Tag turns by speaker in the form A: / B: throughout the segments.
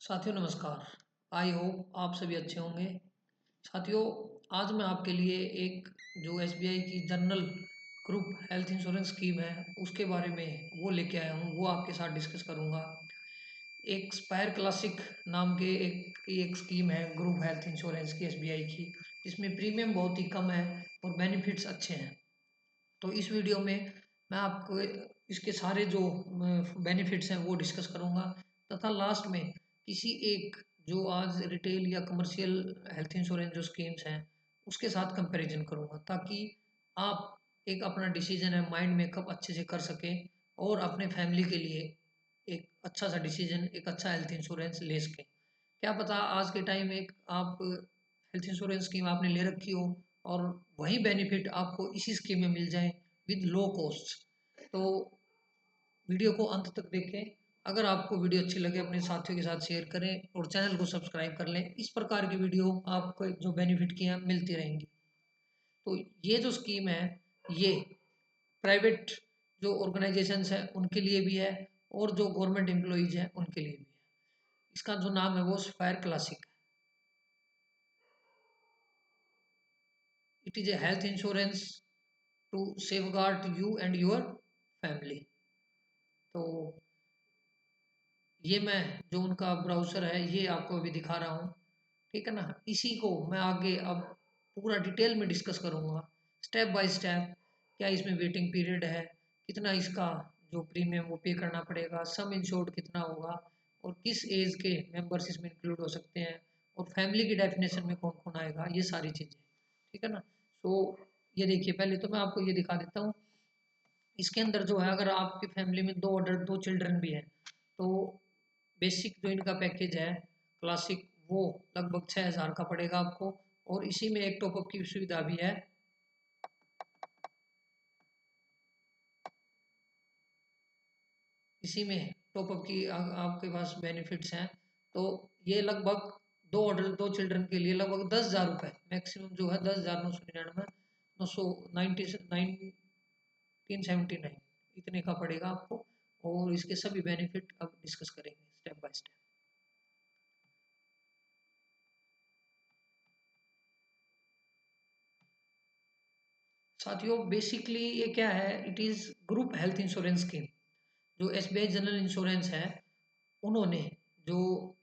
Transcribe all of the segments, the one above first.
A: साथियों नमस्कार। I hope आप सभी अच्छे होंगे। साथियों, आज मैं आपके लिए एक जो एसबीआई की general group health insurance scheme है उसके बारे में वो लेके आया हूँ, वो आपके साथ डिस्कस करूँगा। एक स्पायर क्लासिक नाम के एक स्कीम है ग्रुप हेल्थ इंश्योरेंस की एसबीआई की, जिसमें प्रीमियम बहुत ही कम है और बेनिफिट्स अच्छे हैं। तो इस वीडियो में मैं आपको इसके सारे जो बेनिफिट्स हैं वो डिस्कस करूंगा, तथा लास्ट में किसी एक जो आज रिटेल या कमर्शियल हेल्थ इंश्योरेंस जो स्कीम्स हैं उसके साथ कंपैरिजन करूंगा, ताकि आप एक अपना डिसीजन है माइंड मेकअप अच्छे से कर सकें और अपने फैमिली के लिए एक अच्छा सा डिसीजन, एक अच्छा हेल्थ इंश्योरेंस ले सकें। क्या पता आज के टाइम में आप हेल्थ इंश्योरेंस स्कीम आपने ले रखी हो और वही बेनिफिट आपको इसी स्कीम में मिल जाए विद लो कॉस्ट। तो वीडियो को अंत तक देखें। अगर आपको वीडियो अच्छी लगे अपने साथियों के साथ शेयर करें और चैनल को सब्सक्राइब कर लें। इस प्रकार की वीडियो आपको जो बेनिफिट की हैं मिलती रहेंगी। तो ये जो स्कीम है ये प्राइवेट जो ऑर्गेनाइजेशंस हैं उनके लिए भी है और जो गवर्नमेंट एम्प्लॉयज़ हैं उनके लिए भी है। इसका जो नाम है वो स्पायर क्लासिक है। It is a health insurance to safeguard you and your family. तो ये मैं जो उनका ब्राउज़र है ये आपको अभी दिखा रहा हूँ, ठीक है ना। इसी को मैं आगे अब पूरा डिटेल में डिस्कस करूँगा, स्टेप बाय स्टेप। क्या इसमें वेटिंग पीरियड है, कितना इसका जो प्रीमियम वो पे करना पड़ेगा, सम इंश्योर्ड कितना होगा और किस एज के मेंबर्स इसमें इंक्लूड हो सकते हैं और फैमिली की डेफिनेशन में कौन कौन आएगा, ये सारी चीज़ें, ठीक है ना। तो ये देखिए, पहले तो मैं आपको ये दिखा देता हूँ। इसके अंदर जो है, अगर आपकी फैमिली में दो चिल्ड्रन भी हैं तो बेसिक जो इनका पैकेज है क्लासिक, वो लगभग 6,000 का पड़ेगा आपको। और इसी में एक टॉपअप की सुविधा भी है। इसी में टॉपअप की आपके पास बेनिफिट्स हैं। तो ये लगभग दो चिल्ड्रन के लिए लगभग 10,000 रुपये मैक्सिमम जो है, 10,999, 1979 इतने का पड़ेगा आपको। और इसके सभी बेनिफिट अब डिस्कस करेंगे स्टेप बाय स्टेप। साथियों, बेसिकली ये क्या है, it is group health insurance scheme. जो एसबीआई जनरल इंश्योरेंस है, उन्होंने जो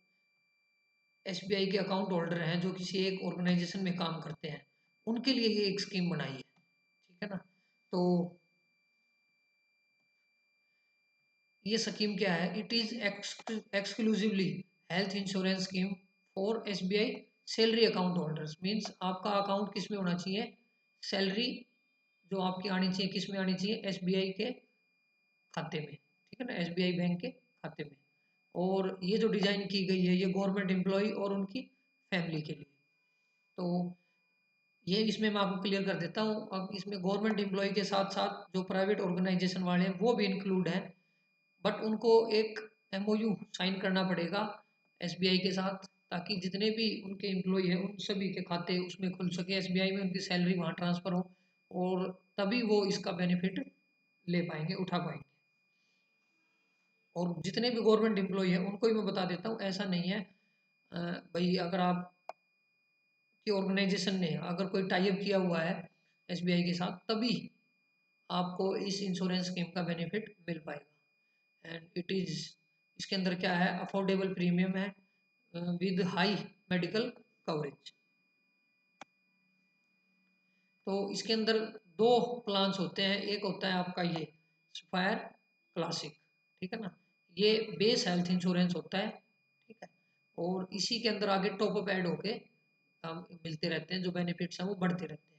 A: एसबीआई के अकाउंट होल्डर हैं जो किसी एक ऑर्गेनाइजेशन में काम करते हैं उनके लिए ये एक स्कीम बनाई है, ठीक है ना। तो ये स्कीम क्या है, it is exclusively health insurance scheme for SBI salary account holders. Means आपका अकाउंट किस में होना चाहिए, सैलरी जो आपकी आनी चाहिए किस में आनी चाहिए, एसबीआई के खाते में, ठीक है ना, एसबीआई बैंक के खाते में। और ये जो डिज़ाइन की गई है ये गवर्नमेंट एम्प्लॉय और उनकी फैमिली के लिए। तो ये इसमें मैं आपको क्लियर कर देता हूँ। अब इसमें गवर्नमेंट एम्प्लॉय के साथ साथ जो प्राइवेट ऑर्गेनाइजेशन वाले हैं वो भी इंक्लूड हैं, बट उनको एक एमओयू साइन करना पड़ेगा एसबीआई के साथ, ताकि जितने भी उनके एम्प्लॉय हैं उन सभी के खाते उसमें खुल सके एसबीआई में, उनकी सैलरी वहाँ ट्रांसफ़र हो और तभी वो इसका बेनिफिट ले पाएंगे, उठा पाएंगे। और जितने भी गवर्नमेंट एम्प्लॉय हैं उनको ही मैं बता देता हूँ, ऐसा नहीं है भाई अगर आप की ऑर्गेनाइजेशन ने अगर कोई टाई अप किया हुआ है एसबीआई के साथ तभी आपको इस इंश्योरेंस स्कीम का बेनिफिट मिल पाएगा। एंड इट इज़, इसके अंदर क्या है, अफोर्डेबल प्रीमियम है विद हाई मेडिकल कवरेज। तो इसके अंदर दो प्लान्स होते हैं, एक होता है आपका ये स्पायर क्लासिक, ठीक है ना। ये बेस हेल्थ इंश्योरेंस होता है, ठीक है। और इसी के अंदर आगे टॉपअप ऐड होके हम मिलते रहते हैं, जो बेनिफिट्स हैं वो बढ़ते रहते हैं।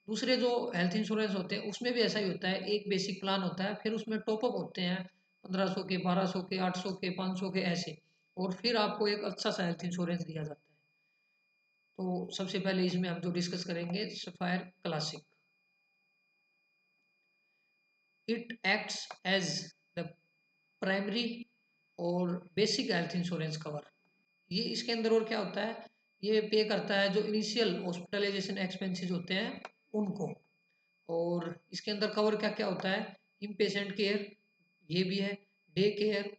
A: दूसरे जो हेल्थ इंश्योरेंस होते हैं उसमें भी ऐसा ही होता है, एक बेसिक प्लान होता है, फिर उसमें टॉपअप होते हैं 1500 के, 1200 के, 800 के, 500 के ऐसे। और फिर आपको एक अच्छा सा हेल्थ इंश्योरेंस दिया जाता है। तो सबसे पहले इसमें हम जो डिस्कस करेंगे Sapphire Classic. It acts as the primary और बेसिक हेल्थ इंश्योरेंस कवर। ये इसके अंदर और क्या होता है, ये पे करता है जो इनिशियल हॉस्पिटलाइजेशन एक्सपेंसेस होते हैं उनको। और इसके अंदर कवर क्या क्या होता है, इम पेशेंट केयर ये भी है, day care,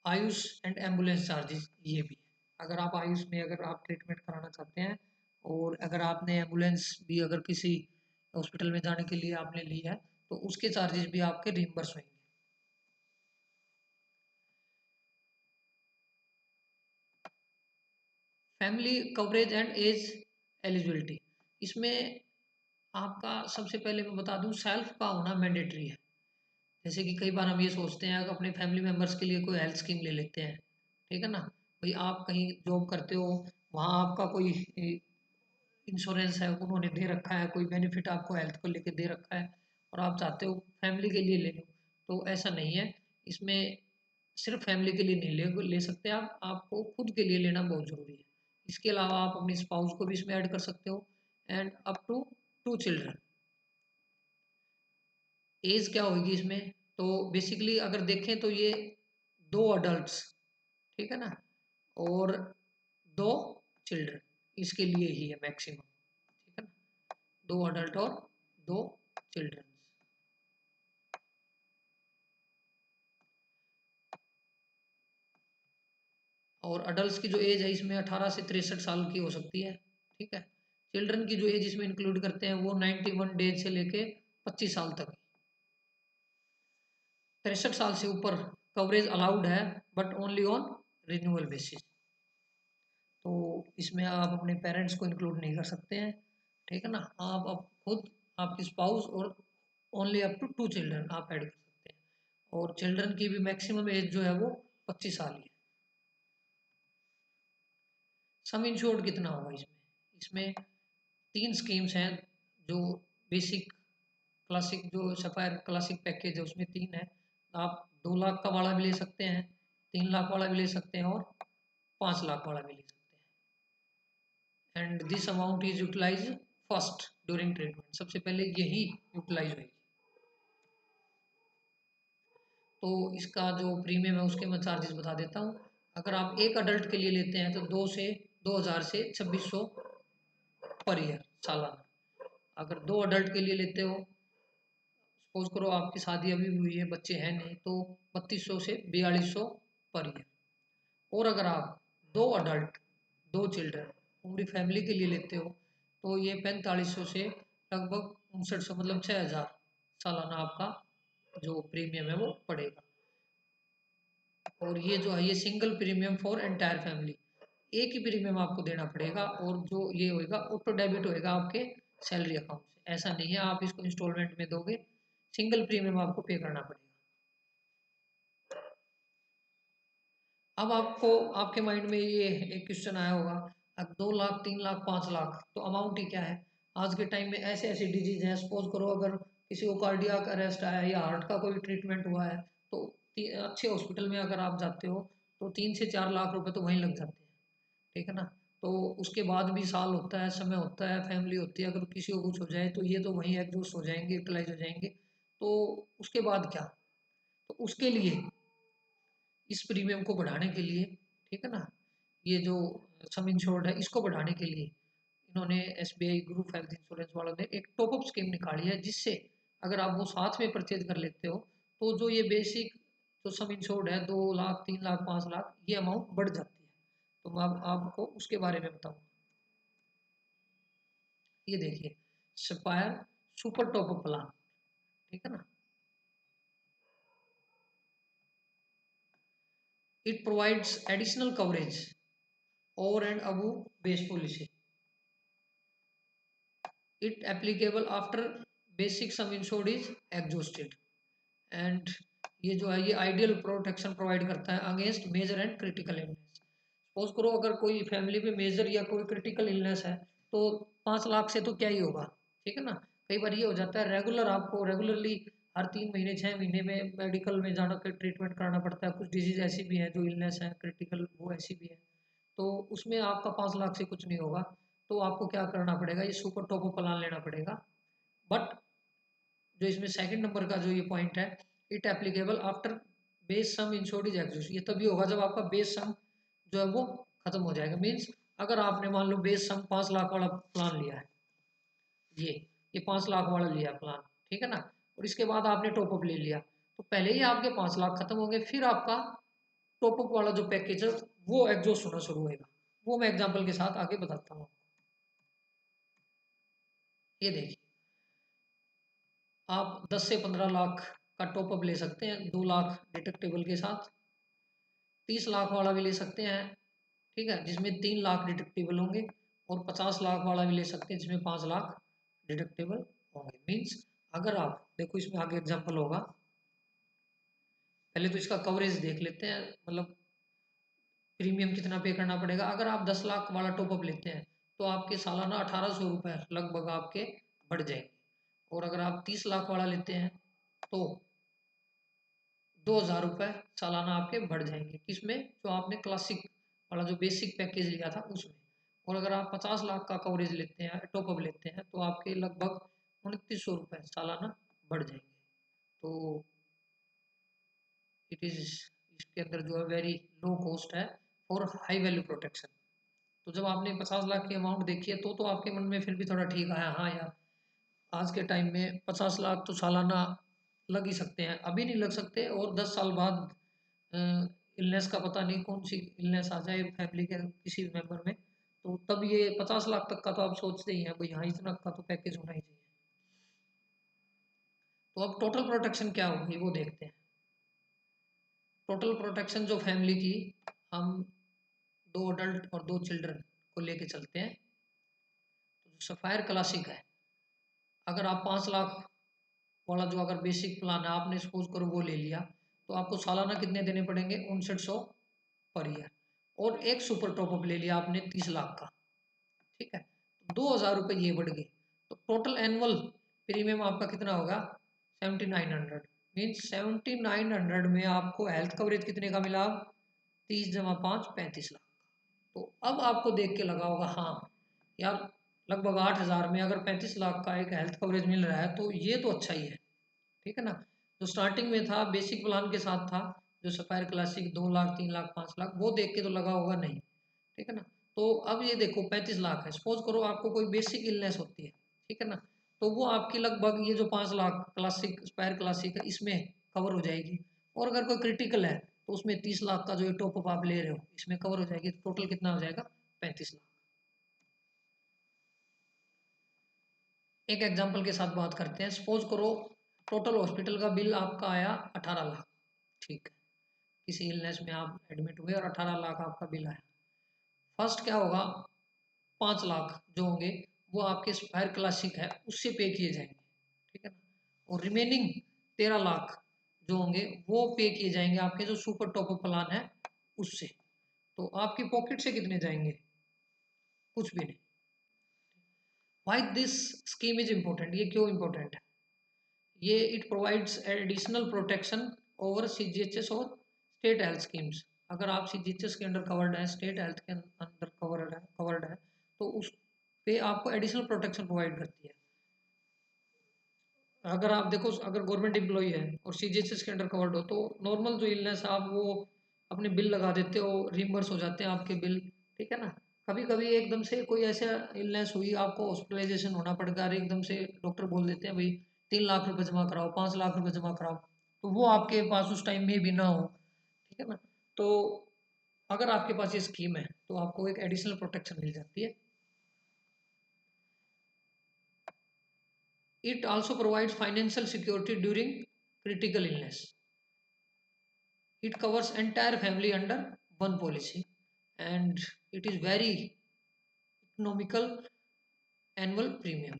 A: Ayush and ambulance charges ये भी है। अगर आप आयुष में अगर आप ट्रीटमेंट कराना चाहते हैं और अगर आपने एम्बुलेंस भी अगर किसी हॉस्पिटल में जाने के लिए आपने ली है तो उसके चार्जेस भी आपके रिम्बर्स होंगे। Family coverage and as eligibility, इसमें आपका सबसे पहले मैं बता दूं सेल्फ का होना मैंडेटरी है। जैसे कि कई बार हम ये सोचते हैं कि अपने फैमिली मेम्बर्स के लिए कोई हेल्थ स्कीम ले लेते हैं, ठीक है ना। भाई आप कहीं जॉब करते हो, वहाँ आपका कोई इंश्योरेंस है, उन्होंने दे रखा है, कोई बेनिफिट आपको हेल्थ को लेके दे रखा है और आप चाहते हो फैमिली के लिए ले लो, तो ऐसा नहीं है। इसमें सिर्फ फैमिली के लिए नहीं ले सकते आप, आपको खुद के लिए लेना बहुत ज़रूरी है। इसके अलावा आप अपनी स्पाउस को भी इसमें ऐड कर सकते हो and up to 2 children. Age क्या होगी इसमें, तो बेसिकली अगर देखें तो ये 2 अडल्ट्स, ठीक है ना, और 2 चिल्ड्रन, इसके लिए ही है मैक्सिमम, ठीक है ना, 2 अडल्ट और 2 चिल्ड्रन। और अडल्ट की जो एज है इसमें 18 से 63 साल की हो सकती है, ठीक है। चिल्ड्रन की जो एज इसमें इंक्लूड करते हैं वो 91 डेज से लेके 25 साल तक। 63 साल से ऊपर कवरेज अलाउड है but only on renewal basis. तो इसमें आप अपने पेरेंट्स को इंक्लूड नहीं कर सकते हैं, ठीक है ना। आप अब खुद, आपकी स्पाउस और ओनली अप टू 2 चिल्ड्रन आप ऐड कर सकते हैं। और चिल्ड्रन की भी मैक्सिमम एज जो है वो 25 साल ही है। सम इंश्योर्ड कितना होगा इसमें, इसमें 3 स्कीम्स हैं जो बेसिक क्लासिक जो सफायर क्लासिक पैकेज है उसमें 3 है। आप 2 लाख का वाला भी ले सकते हैं, 3 लाख वाला भी ले सकते हैं और 5 लाख वाला भी ले सकते हैं। And this amount is utilize first during treatment, सबसे पहले यही यूटिलाइज होगी। तो इसका जो प्रीमियम है उसके मैं चार्जेस बता देता हूँ। अगर आप एक अडल्ट के लिए लेते हैं तो 2 से 2600 पर ईयर सालाना। अगर 2 अडल्ट के लिए लेते हो, सपोज करो आपकी शादी अभी हुई है, बच्चे हैं नहीं, तो 3200 से 4200 पर ईयर। और अगर आप 2 अडल्ट 2 चिल्ड्रन पूरी फैमिली के लिए लेते हो तो ये 4500 से लगभग 5900, मतलब 6000 सालाना आपका जो प्रीमियम है वो पड़ेगा। और ये जो है ये single premium for entire family, एक ही प्रीमियम आपको देना पड़ेगा और जो ये होएगा ऑटो डेबिट होएगा आपके सैलरी अकाउंट से। ऐसा नहीं है आप इसको इंस्टॉलमेंट में दोगे, सिंगल प्रीमियम आपको पे करना पड़ेगा। अब आपको आपके माइंड में ये एक क्वेश्चन आया होगा, अब 2 लाख 3 लाख 5 लाख तो अमाउंट ही क्या है। आज के टाइम में ऐसे ऐसी डिजीज हैं, सपोज करो अगर किसी को कार्डियक अरेस्ट आया है या हार्ट का कोई ट्रीटमेंट हुआ है तो अच्छे हॉस्पिटल में अगर आप जाते हो तो 3 से 4 लाख रुपए तो वहीं लग जाते हैं, ठीक है ना। तो उसके बाद भी साल होता है, समय होता है, फैमिली होती है, अगर किसी को कुछ हो जाए तो ये तो वहीं एग्जॉस्ट हो जाएंगे, यूटिलाइज हो जाएंगे। तो उसके बाद क्या, तो उसके लिए इस प्रीमियम को बढ़ाने के लिए, ठीक है ना, ये जो सम इंश्योर्ड है इसको बढ़ाने के लिए इन्होंने एसबीआई ग्रुप हेल्थ इंश्योरेंस वालों ने एक टॉपअप स्कीम निकाली है, जिससे अगर आप वो साथ में परचेज कर लेते हो तो जो ये बेसिक जो सम इंश्योर्ड है 2 लाख 3 लाख 5 लाख ये अमाउंट बढ़ जाती है। तो मैं अब आपको उसके बारे में बताऊँ। ये देखिए, सपायर सुपर टॉपअप प्लान, ठीक है ना। It provides additional coverage over and above base policy. It applicable after basic sum insured is exhausted and ये जो है ये आइडियल प्रोटेक्शन प्रोवाइड करता है against major and critical illness. Suppose करो अगर कोई फैमिली में मेजर या कोई क्रिटिकल इलनेस है तो 5 लाख से तो क्या ही होगा, ठीक है ना। कई बार ये हो जाता है रेगुलर, आपको रेगुलरली हर 3 महीने 6 महीने में मेडिकल में जाना कर ट्रीटमेंट कराना पड़ता है। कुछ डिजीज ऐसी भी है जो इलनेस है क्रिटिकल, वो ऐसी भी है, तो उसमें आपका 5 लाख से कुछ नहीं होगा। तो आपको क्या करना पड़ेगा, ये सुपर टॉप प्लान लेना पड़ेगा। बट जो इसमें सेकंड नंबर का जो ये पॉइंट है, it applicable after base some insured is exhaust, ये तभी होगा जब आपका बेस सम जो है वो खत्म हो जाएगा। मीन्स अगर आपने मान लो बेस सम 5 लाख वाला प्लान लिया है, ये ये 5 लाख वाला लिया प्लान, ठीक है ना, और इसके बाद आपने टॉपअप ले लिया, तो पहले ही आपके 5 लाख खत्म हो गए, फिर आपका टॉपअप वाला जो पैकेज है वो एग्जॉस्ट होना शुरू होगा। वो मैं एग्जांपल के साथ आगे बताता हूँ। ये देखिए, आप 10 से 15 लाख का टॉपअप ले सकते हैं 2 लाख डिडक्टिबल के साथ। 30 लाख वाला भी ले सकते हैं, ठीक है, जिसमें 3 लाख डिडक्टिबल होंगे। और 50 लाख वाला भी ले सकते हैं जिसमें 5 लाख डिडक्टिबल होंगे। मीन्स अगर आप देखो, इसमें आगे एग्जांपल होगा। पहले तो इसका कवरेज देख लेते हैं, मतलब प्रीमियम कितना पे करना पड़ेगा। अगर आप 10 लाख वाला टॉपअप लेते हैं तो आपके सालाना 1800 रुपये लगभग आपके बढ़ जाएंगे। और अगर आप 30 लाख वाला लेते हैं तो 2000 रुपये सालाना आपके बढ़ जाएंगे। किसमें? जो आपने क्लासिक वाला जो बेसिक पैकेज लिया था उसमें। और अगर आप 50 लाख का कवरेज लेते हैं, टॉपअप लेते हैं, तो आपके लगभग 2900 रुपये सालाना बढ़ जाएंगे। तो इट इज़, इसके अंदर जो है वेरी लो कॉस्ट है और हाई वैल्यू प्रोटेक्शन। तो जब आपने 50 लाख की अमाउंट देखी है तो आपके मन में फिर भी थोड़ा ठीक आया, हाँ यार आज के टाइम में 50 लाख तो सालाना लग ही सकते हैं। अभी नहीं लग सकते, और 10 साल बाद इलनेस का पता नहीं कौन सी इलनेस आ जाए फैमिली के किसी भी मेंबर में, तो तब ये 50 लाख तक का तो आप सोचते ही हैं भाई, हाँ इतना का तो पैकेज होना ही चाहिए। तो अब टोटल प्रोटेक्शन क्या होगी वो देखते हैं। टोटल प्रोटेक्शन जो फैमिली की, हम 2 अडल्ट और 2 चिल्ड्रन को लेके चलते हैं। तो सफायर क्लासिक है, अगर आप 5 लाख वाला जो अगर बेसिक प्लान है आपने सपोज करो वो ले लिया, तो आपको सालाना कितने देने पड़ेंगे? 5900 पर ईयर। और एक सुपर टॉपअप ले लिया आपने 30 लाख का, ठीक है, 2000 रुपये ये बढ़ गए। तो टोटल एनुअल प्रीमियम आपका कितना होगा? 7900। मीन्स 7900 में आपको हेल्थ कवरेज कितने का मिला? 30 जमा 5 35 लाख। तो अब आपको देख के लगा होगा, हाँ यार लगभग 8000 में अगर 35 लाख का एक हेल्थ कवरेज मिल रहा है तो ये तो अच्छा ही है, ठीक है ना। जो स्टार्टिंग में था बेसिक प्लान के साथ था, जो सफायर क्लासिक 2 लाख 3 लाख 5 लाख, वो देख के तो लगा होगा नहीं, ठीक है ना। तो अब ये देखो 35 लाख है, सपोज करो आपको कोई बेसिक इलनेस होती है, ठीक है ना, तो वो आपकी लगभग ये जो 5 लाख क्लासिक स्पायर क्लासिक है इसमें कवर हो जाएगी। और अगर कोई क्रिटिकल है तो उसमें 30 लाख का जो ये टॉपअप आप ले रहे हो इसमें कवर हो जाएगी। तो टोटल कितना हो जाएगा? 35 लाख। एक एग्जाम्पल के साथ बात करते हैं। सपोज करो टोटल हॉस्पिटल का बिल आपका आया 18 लाख, ठीक है, किसी इलनेस में आप एडमिट हुए और 18 लाख आपका बिल आया। फर्स्ट क्या होगा? 5 लाख जो होंगे वो आपके स्पायर क्लासिक है उससे पे किए जाएंगे, ठीक है ना। और रिमेनिंग 13 लाख जो होंगे वो पे किए जाएंगे आपके जो सुपर टॉपअप प्लान है उससे। तो आपकी पॉकेट से कितने जाएंगे? कुछ भी नहीं। Why this scheme is important? ये क्यों इम्पोर्टेंट है? ये it provides additional protection over CGHS और स्टेट हेल्थ स्कीम्स। अगर आप सीजीएचएस के अंडर कवर्ड है, स्टेट हेल्थ के अंदर कवर्ड है तो उस पे आपको एडिशनल प्रोटेक्शन प्रोवाइड करती है। अगर आप देखो, अगर गवर्नमेंट एम्प्लॉई है और सीजीएचएस के अंडर कवर्ड हो तो नॉर्मल जो इलनेस आप वो अपने बिल लगा देते हो, रिम्बर्स हो जाते हैं आपके बिल, ठीक है ना। कभी कभी एकदम से कोई ऐसा इलनेस हुई आपको हॉस्पिटलाइजेशन होना पड़ेगा, और एकदम से डॉक्टर बोल देते हैं भाई 3 लाख रुपए जमा कराओ, 5 लाख रुपए जमा कराओ, तो वो आपके पास उस टाइम में भी ना हो, ठीक है ना। तो अगर आपके पास ये स्कीम है तो आपको एक एडिशनल प्रोटेक्शन मिल जाती है। It also provides financial security during critical illness. It covers entire family under one policy, and it is very economical annual premium.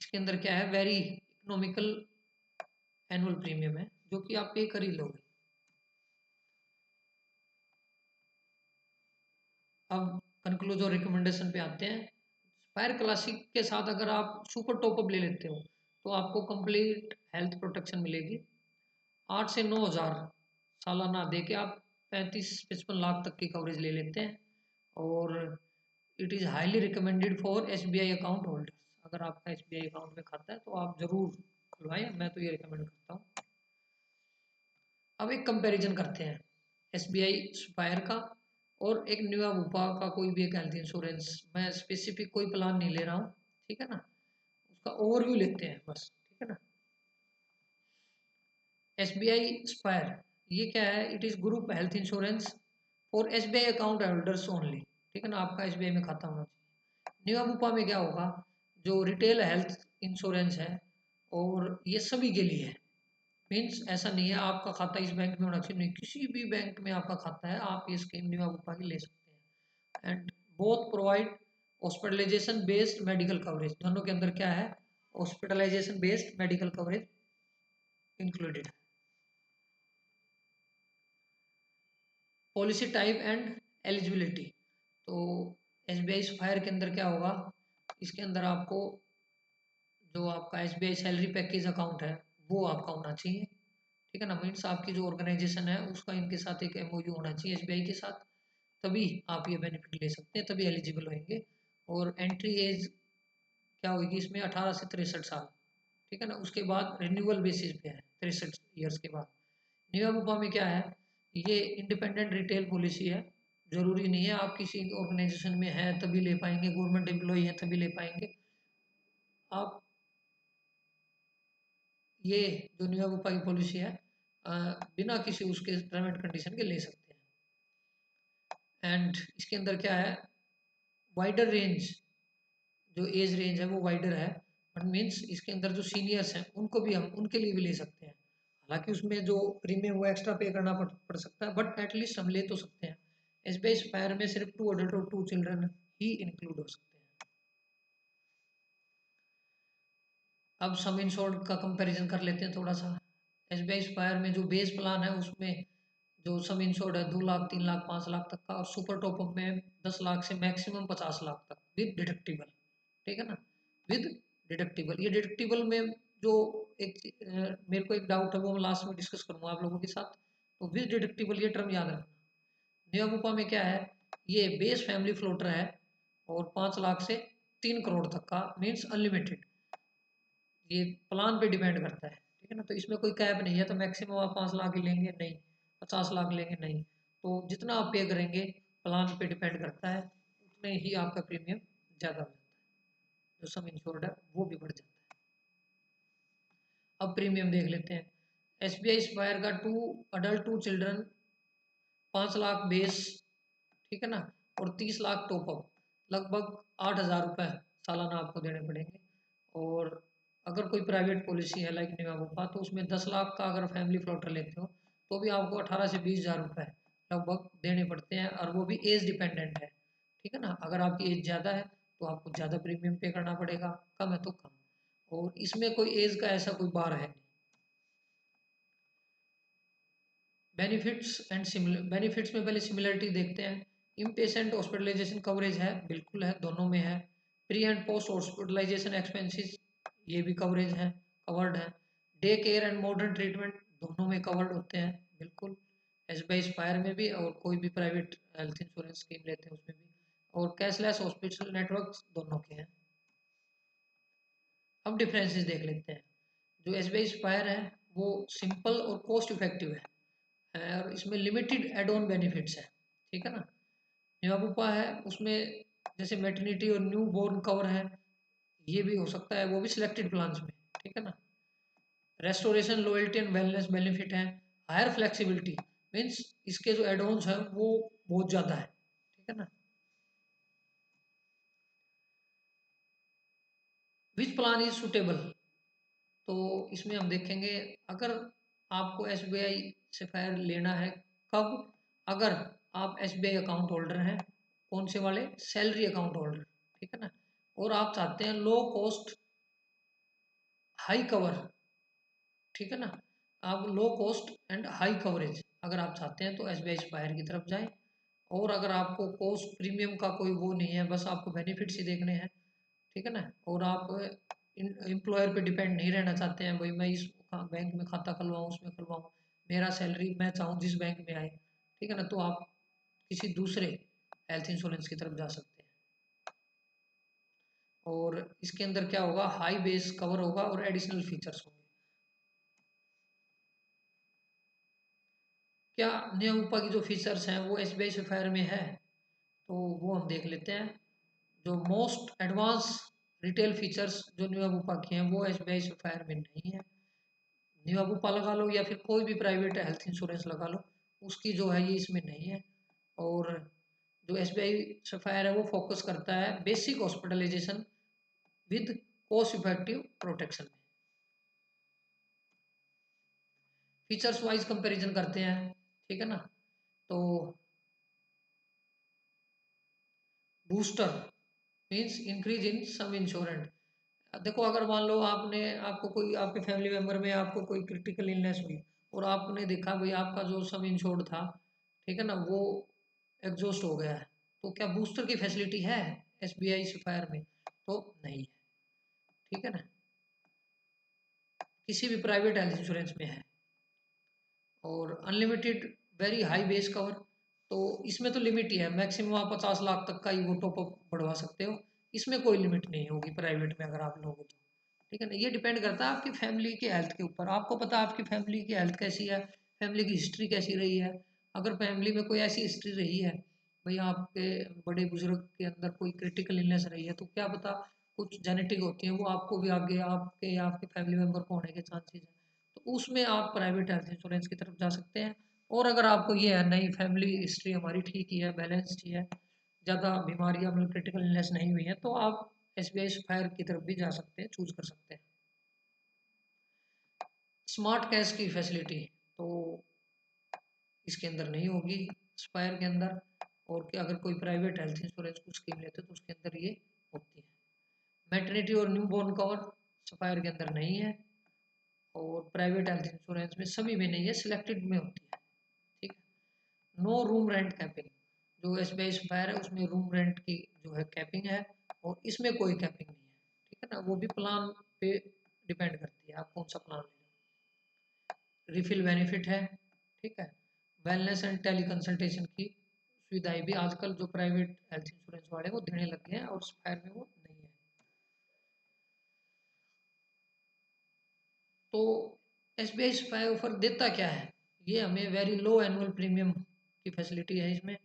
A: इसके अंदर क्या है? वेरी इकोनॉमिकल एनुअल प्रीमियम है जो कि आप पे कर ही लोगे। अब कंक्लूजन और रिकमेंडेशन पे आते हैं। फायर क्लासिक के साथ अगर आप सुपर टॉपअप ले लेते हो तो आपको कंप्लीट हेल्थ प्रोटेक्शन मिलेगी। 8 से 9 हज़ार सालाना दे के आप 35-55 लाख तक की कवरेज ले लेते हैं। और it is highly recommended for SBI account holders. अगर आपका एसबीआई अकाउंट में खाता है तो आप ज़रूर खुलवाएं, मैं तो ये रिकमेंड करता हूँ। अब एक कंपैरिजन करते हैं एसबीआई स्पायर का और एक न्यू बुपा का कोई भी एक हेल्थ इंश्योरेंस। मैं स्पेसिफिक कोई प्लान नहीं ले रहा हूँ, ठीक है ना, उसका ओवरव्यू लेते हैं बस, ठीक है ना। एसबीआई स्पायर ये क्या है, it is group health insurance for SBI account holders only, ठीक है ना, आपका SBI में खाता होना चाहिए। न्यू बुपा में क्या होगा, जो रिटेल हेल्थ इंश्योरेंस है और ये सभी के लिए है। मीन्स ऐसा नहीं है आपका खाता इस बैंक में होना चाहिए, नहीं, किसी भी बैंक में आपका खाता है आप ये स्कीम न्यू बुपा की ले सकते हैं। And both provide hospitalization based medical coverage, दोनों के अंदर क्या है, hospitalization based medical coverage included. Policy type and eligibility, तो SBI फायर के अंदर क्या होगा, इसके अंदर आपको जो आपका SBI सैलरी पैकेज अकाउंट है वो आपका होना चाहिए, ठीक है ना। मीन्स आपकी जो ऑर्गेनाइजेशन है उसका इनके साथ एक MOU होना चाहिए SBI के साथ, तभी आप ये बेनिफिट ले सकते हैं, तभी एलिजिबल होंगे। और एंट्री एज क्या होगी इसमें, 18 से 63 साल, ठीक है ना। उसके बाद रिन्यूअल बेसिस पे है 63 ईयर्स के बाद। न्यू बुपा में क्या है, ये इंडिपेंडेंट रिटेल पॉलिसी है, जरूरी नहीं है आप किसी ऑर्गेनाइजेशन में हैं तभी ले पाएंगे, गवर्नमेंट एम्प्लॉई हैं तभी ले पाएंगे। आप ये जो न्यू बुपा की पॉलिसी है बिना किसी उसके टर्म एंड कंडीशन के ले सकते हैं। एंड इसके अंदर क्या है, वाइडर रेंज, जो एज रेंज है वो वाइडर है, बट मीन्स इसके अंदर जो सीनियर्स हैं उनको भी हम उनके लिए भी ले सकते हैं। हालांकि उसमें जो प्रीमियम वो एक्स्ट्रा पे करना पड़ सकता है, बट एटलीस्ट हम ले तो सकते हैं। SBI स्पायर में सिर्फ 2 अडल्ट और 2 चिल्ड्रन ही इंक्लूड हो सकते हैं। अब सम इंश्योर्ड का कंपैरिजन कर लेते हैं थोड़ा सा। SBI स्पायर में जो बेस प्लान है उसमें जो सम इंश्योर्ड है 2 लाख 3 लाख 5 लाख तक का, और सुपर टॉपअप में 10 लाख से मैक्सिमम 50 लाख तक विद डिडक्टिबल, ठीक है ना, विद डिडक्टिबल। ये डिडक्टिबल में जो एक मेरे को एक डाउट है वो मैं लास्ट में डिस्कस करूंगा आप लोगों के साथ, तो विद डिडक्टिबल ये टर्म याद रखना। नियोमुपा में क्या है, ये बेस फैमिली फ्लोटर है और 5 लाख से 3 करोड़ तक का, मीन्स अनलिमिटेड। ये प्लान पे डिपेंड करता है, ठीक है ना, तो इसमें कोई कैप नहीं है तो मैक्सिमम आप 5 लाख ही लेंगे नहीं, 50 लाख लेंगे नहीं, तो जितना आप पे करेंगे प्लान पे डिपेंड करता है, उतने ही आपका प्रीमियम ज़्यादा हो जाता है, जो सम इंश्योर्ड है वो भी बढ़ जाता है। अब प्रीमियम देख लेते हैं। SBI स्पायर का 2 अडल्ट 2 चिल्ड्रन 5 लाख बेस, ठीक है ना, और 30 लाख टॉपअप, लगभग 8 हज़ार रुपये सालाना आपको देने पड़ेंगे। और अगर कोई प्राइवेट पॉलिसी है लाइक निवाबूपा तो उसमें 10 लाख का अगर फैमिली फ्लोटर लेते हो तो भी आपको 18 से 20 हज़ार रुपये लगभग देने पड़ते हैं, और वो भी एज डिपेंडेंट है, ठीक है ना। अगर आपकी एज ज़्यादा है तो आपको ज़्यादा प्रीमियम पे करना पड़ेगा, कम है तो कम। और इसमें कोई एज का ऐसा कोई बार है नहीं। बेनिफिट्स एंड सिमिलर, बेनिफिट्स में पहले सिमिलरिटी देखते हैं। इम पेशेंट हॉस्पिटलाइजेशन कवरेज है, बिल्कुल है, दोनों में है। Pre and post hospitalization expenses, ये भी कवरेज है, कवर्ड है। Day care and modern treatment दोनों में कवर्ड होते हैं, बिल्कुल। SBI स्पायर में भी और कोई भी प्राइवेट हेल्थ इंश्योरेंस स्कीम लेते हैं उसमें भी। और कैशलेस हॉस्पिटल नेटवर्क दोनों के हैं। अब डिफरेंसेस देख लेते हैं। जो SBI स्पायर है वो सिंपल और कॉस्ट इफेक्टिव है, और इसमें लिमिटेड एड ऑन बेनिफिट्स है, ठीक है ना। निवाबूपा है उसमें जैसे मैटरनिटी और न्यू बोर्न कवर है, ये भी हो सकता है, वो भी सिलेक्टेड प्लान्स में, ठीक है ना। Restoration loyalty and wellness benefit है। हायर फ्लेक्सिबिलिटी, मीन्स इसके जो एड ऑन्स हैं वो बहुत ज़्यादा है, ठीक है ना। विच प्लान इज सुटेबल, तो इसमें हम देखेंगे अगर आपको SBI से फायर लेना है, कब, अगर आप SBI अकाउंट होल्डर हैं, कौन से वाले, सैलरी अकाउंट होल्डर, ठीक है ना, और आप चाहते हैं लो कॉस्ट हाई कवर, ठीक है ना। आप low cost and high coverage अगर आप चाहते हैं तो SBI स्पायर की तरफ जाएं। और अगर आपको कॉस्ट प्रीमियम का कोई वो नहीं है, बस आपको बेनिफिट्स ही देखने हैं, ठीक है ना, और आप एम्प्लॉयर पे डिपेंड नहीं रहना चाहते हैं, भाई मैं इस बैंक में खाता खुलवाऊँ उसमें खुलवाऊँ, मेरा सैलरी मैं चाहूँ जिस बैंक में आए, ठीक है ना, तो आप किसी दूसरे हेल्थ इंश्योरेंस की तरफ जा सकते हैं। और इसके अंदर क्या होगा, हाई बेस कवर होगा और एडिशनल फीचर्स होंगे। क्या नियोपा की जो फीचर्स हैं वो SBI सफायर में है, तो वो हम देख लेते हैं। जो मोस्ट एडवांस रिटेल फीचर्स जो नियोपा की हैं वो SBI सफायर में नहीं है। निवा बुपा लगा लो या फिर कोई भी प्राइवेट हेल्थ इंश्योरेंस लगा लो, उसकी जो है ये इसमें नहीं है। और जो एसबीआई सफायर है वो फोकस करता है basic hospitalization with cost effective protection में। फीचर्स वाइज कंपैरिजन करते हैं, ठीक है ना। तो booster means increase in sum insurance. देखो अगर मान लो आपने, आपको कोई आपके फैमिली मेंबर में आपको कोई क्रिटिकल इलनेस हुई और आपने देखा भाई आपका जो सम इंश्योर्ड था, ठीक है ना, वो एग्जॉस्ट हो गया है, तो क्या बूस्टर की फैसिलिटी है एसबीआई सफायर में? तो नहीं है, ठीक है ना। किसी भी प्राइवेट हेल्थ इंश्योरेंस में है। और unlimited very high base cover, तो इसमें तो लिमिट ही है, मैक्सिमम आप 50 लाख तक का ही वो टॉपअप बढ़वा सकते हो। इसमें कोई लिमिट नहीं होगी प्राइवेट में अगर आप लोगे तो, ठीक है ना। ये डिपेंड करता है आपकी फैमिली की हेल्थ के ऊपर, आपको पता है आपकी फैमिली की हेल्थ कैसी है, फैमिली की हिस्ट्री कैसी रही है। अगर फैमिली में कोई ऐसी हिस्ट्री रही है, भाई आपके बड़े बुजुर्ग के अंदर कोई क्रिटिकल इलनेस रही है, तो क्या पता कुछ जेनेटिक होती है वो आपको भी आगे आपके या आपके फैमिली मेम्बर को होने के चांसेस है, तो उसमें आप प्राइवेट हेल्थ इंश्योरेंस की तरफ जा सकते हैं। और अगर आपको ये है नहीं, फैमिली हिस्ट्री हमारी ठीक ही है, बैलेंस्ड ही है, ज़्यादा बीमारियां मतलब क्रिटिकल इलनेस नहीं हुई है, तो आप एसबीआई सफायर की तरफ भी जा सकते हैं, चूज कर सकते हैं। स्मार्ट कैश की फैसिलिटी तो इसके अंदर नहीं होगी सफायर के अंदर। और कि अगर कोई प्राइवेट हेल्थ इंश्योरेंस की स्कीम लेते हैं तो उसके अंदर ये होती है। मैटरनिटी और न्यूबॉर्न कवर सफायर के अंदर नहीं है, और प्राइवेट हेल्थ इंश्योरेंस में सभी में नहीं है, सिलेक्टेड में होती है, ठीक है। नो रूम रेंट कैपिंग, जो एसबीआई सफायर है उसमें रूम रेंट की जो है कैपिंग है, और इसमें कोई कैपिंग नहीं है, ठीक है ना। वो भी प्लान पे डिपेंड करती है आप कौन सा प्लान ले रहे हो। रिफिल बेनिफिट है, ठीक है। वेलनेस एंड टेली कंसल्टेशन की सुविधाएं भी आजकल जो प्राइवेट हेल्थ इंश्योरेंस वाले वो देने लगे हैं, और सफायर में वो नहीं है। तो एसबीआई सफायर ऑफर देता क्या है, ये हमें वेरी लो एनुअल प्रीमियम की फैसिलिटी है इसमें।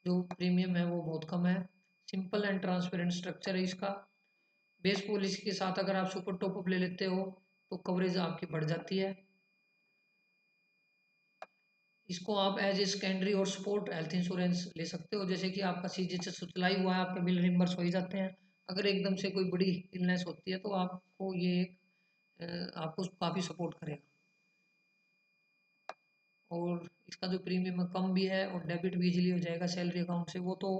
A: जो प्रीमियम है वो बहुत कम है। सिंपल एंड ट्रांसपेरेंट स्ट्रक्चर है इसका। बेस पॉलिसी के साथ अगर आप सुपर टॉपअप ले लेते हो तो कवरेज आपकी बढ़ जाती है। इसको आप एज ए सेकेंडरी और सपोर्ट हेल्थ इंश्योरेंस ले सकते हो, जैसे कि आपका सीजीएचएस सुतलाई हुआ है, आपके बिल रिम्बर्स हो ही जाते हैं। अगर एकदम से कोई बड़ी इलनेस होती है तो आपको ये आपको काफ़ी सपोर्ट करेगा। और इसका जो प्रीमियम है कम भी है, और डेबिट भी इजीली हो जाएगा सैलरी अकाउंट से, वो तो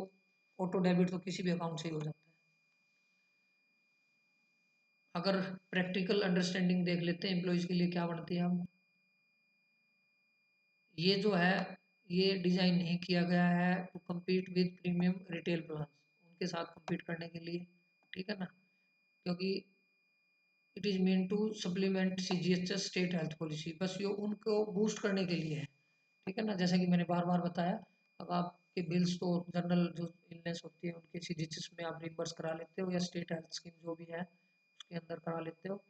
A: ऑटो डेबिट तो किसी भी अकाउंट से ही हो जाता है। अगर प्रैक्टिकल अंडरस्टैंडिंग देख लेते हैं एम्प्लॉयज़ के लिए क्या बनती है हम, ये जो है ये डिज़ाइन नहीं किया गया है to compete with premium retail plan, उनके साथ compete करने के लिए, ठीक है ना। क्योंकि it is meant to supplement CGHS state health policy, बस ये उनको बूस्ट करने के लिए है, ठीक है ना। जैसा कि मैंने बार बार बताया, अब आपके बिल्स तो जनरल जो इलनेस होती है उनके सीजीएचएस में आप रिम्बर्स करा लेते हो, या स्टेट हेल्थ स्कीम जो भी है उसके अंदर करा लेते हो।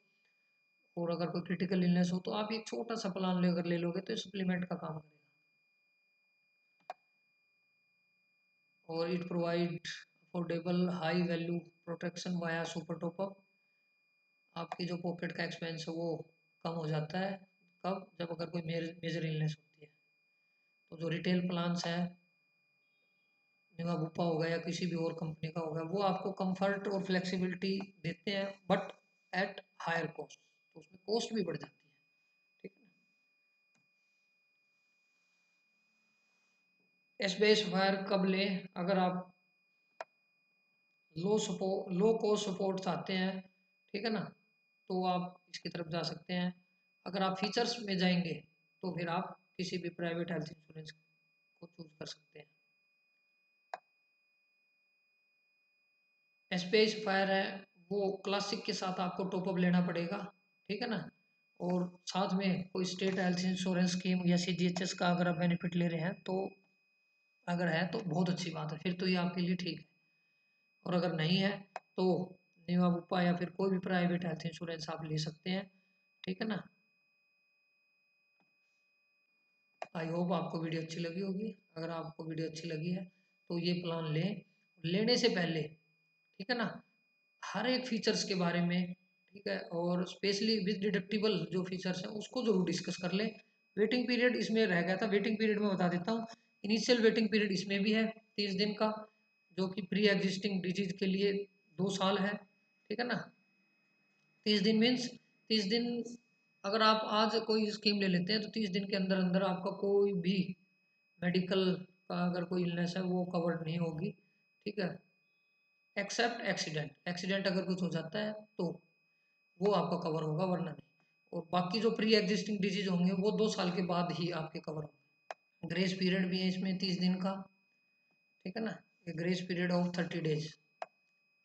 A: और अगर कोई क्रिटिकल इलनेस हो तो आप एक छोटा सा प्लान लेकर ले लोगे तो ये सप्लीमेंट का काम करेगा। और it provide affordable high value protection via super top up. आपकी जो पॉकेट का एक्सपेंस है वो कम हो जाता है, कब, जब अगर कोई मेजर इलनेस होती है। तो जो रिटेल प्लान्स है, निवा बुपा होगा या किसी भी और कंपनी का होगा, वो आपको कंफर्ट और फ्लेक्सिबिलिटी देते हैं, बट एट हायर कॉस्ट, तो उसमें कॉस्ट भी बढ़ जाती है, ठीक है ना। एसबीआई सफायर कब लें, अगर आप लो कॉस्ट सपोर्ट चाहते हैं, ठीक है ना, तो आप इसकी तरफ जा सकते हैं। अगर आप फीचर्स में जाएंगे तो फिर आप किसी भी प्राइवेट हेल्थ इंश्योरेंस को चूज कर सकते हैं। एसबीआई सफायर है वो क्लासिक के साथ आपको टॉपअप लेना पड़ेगा, ठीक है ना। और साथ में कोई स्टेट हेल्थ इंश्योरेंस स्कीम या सीजीएचएस का अगर आप बेनिफिट ले रहे हैं तो, अगर है तो बहुत अच्छी बात है, फिर तो ये आपके लिए ठीक है। और अगर नहीं है तो निवा बुपा या फिर कोई भी प्राइवेट हेल्थ इंश्योरेंस आप ले सकते हैं, ठीक है ना। आई होप आपको वीडियो अच्छी लगी होगी। अगर आपको वीडियो अच्छी लगी है तो ये प्लान लें। लेने से पहले, ठीक है ना, हर एक फीचर्स के बारे में, ठीक है, और स्पेशली विद डिडक्टिबल जो फीचर्स हैं उसको जरूर डिस्कस कर लें। वेटिंग पीरियड इसमें रह गया था, वेटिंग पीरियड में बता देता हूँ। इनिशियल वेटिंग पीरियड इसमें भी है 30 दिन का, जो कि प्री एग्जिस्टिंग डिजीज के लिए 2 साल है। ठीक है ना। 30 दिन मीन्स 30 दिन, अगर आप आज कोई स्कीम ले लेते हैं तो 30 दिन के अंदर अंदर आपका कोई भी मेडिकल का अगर कोई इलनेस है वो कवर्ड नहीं होगी। ठीक है, एक्सेप्ट एक्सीडेंट, एक्सीडेंट अगर कुछ हो जाता है तो वो आपका कवर होगा, वरना नहीं। और बाकी जो प्री एग्जिस्टिंग डिजीज होंगे वो 2 साल के बाद ही आपके कवर होंगे। ग्रेस पीरियड भी है इसमें 30 दिन का। ठीक है ना। ये ग्रेस पीरियड ऑफ 30 डेज,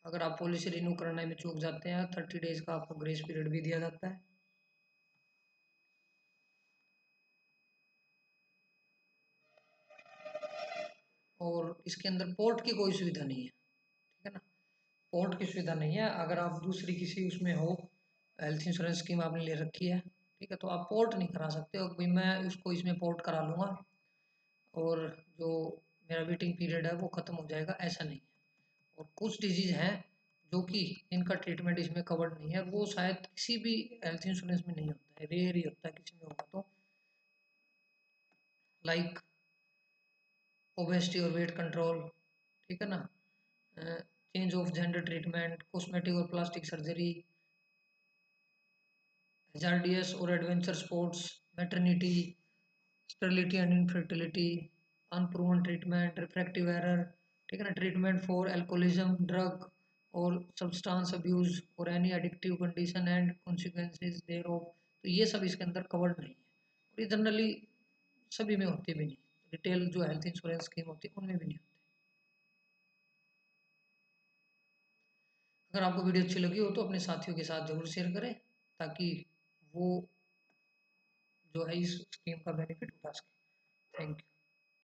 A: अगर आप पॉलिसी रिन्यू करने में चूक जाते हैं 30 डेज का आपको ग्रेस पीरियड भी दिया जाता है। और इसके अंदर पोर्ट की कोई सुविधा नहीं है। ठीक है ना। पोर्ट की सुविधा नहीं है, अगर आप दूसरी किसी उसमें हो, हेल्थ इंश्योरेंस स्कीम आपने ले रखी है, ठीक है, तो आप पोर्ट नहीं करा सकते हो भाई मैं उसको इसमें पोर्ट करा लूँगा और जो मेरा वेटिंग पीरियड है वो ख़त्म हो जाएगा, ऐसा नहीं है। और कुछ डिजीज़ हैं जो कि इनका ट्रीटमेंट इसमें कवर्ड नहीं है, वो शायद किसी भी हेल्थ इंश्योरेंस में नहीं होता है, रेयर ही होता है किसी में होगा तो। लाइक ओबेसिटी और वेट कंट्रोल, ठीक है ना, change of gender treatment, cosmetic और प्लास्टिक सर्जरी, एचआरडीएस और adventure sports, maternity, sterility and infertility, unproven treatment, refractive error, ठीक है ना, ट्रीटमेंट फॉर एल्कोहलिज्म, ड्रग और सब्सटेंस अब्यूज और any addictive condition and consequences thereof. तो ये सब इसके अंदर कवर्ड नहीं है, और ये जनरली सभी में होती भी नहीं। रिटेल जो हेल्थ इंश्योरेंस स्कीम होती है उनमें भी नहीं होती। अगर आपको वीडियो अच्छी लगी हो तो अपने साथियों के साथ जरूर शेयर करें, ताकि वो जो है इस स्कीम का बेनिफिट उठा सके। Thank you.